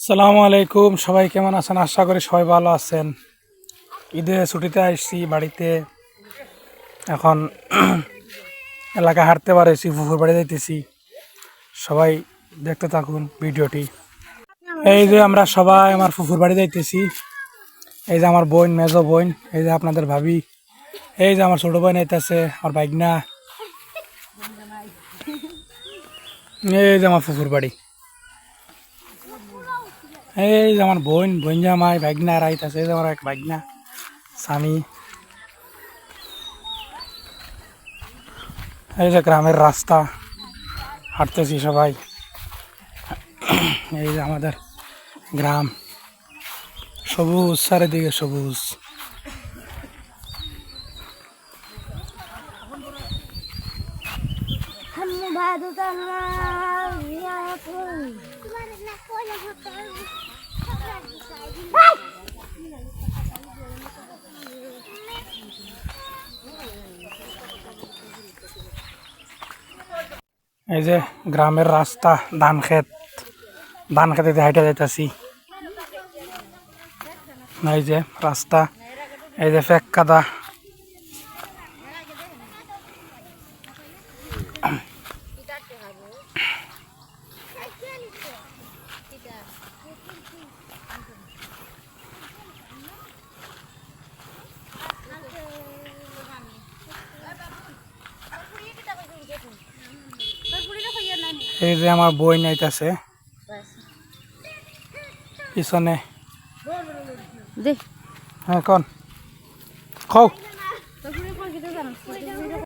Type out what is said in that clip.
সালামু আলাইকুম, সবাই কেমন আছেন? আশা করি সবাই ভালো আছেন। ঈদে ছুটিতে আসছি বাড়িতে। এখন এলাকা হাঁটতে পারছি, ফুফুর বাড়ি যাইতেছি। সবাই দেখতে থাকুন ভিডিওটি। এই যে আমরা সবাই আমার ফুফুর বাড়ি যাইতেছি। এই যে আমার বোন, মেজো বোন, এই যে আপনাদের ভাবি, এই যে আমার ছোট বোন আইতাছে, আমার বাইগনা, এই যে আমার ফুফুর বাড়ি, এই যে আমার বোন, বোন জামাই, বাইগনা আইতাছে, এই যে আমার এক বাইগনা স্বামী। এই যে গ্রামের রাস্তা, হাঁটতেছি সবাই। এই যে আমাদের গ্রাম, সবুজ, চারিদিকে সবুজ। এই যে গ্রামের রাস্তা, ধান খেতে হাইটে যাইতাছি। এই যে রাস্তা, এই যে ফেক কাদা। এই যে আমার বই নাইতাছে পিছনে। হ্যাঁ, কন খাও।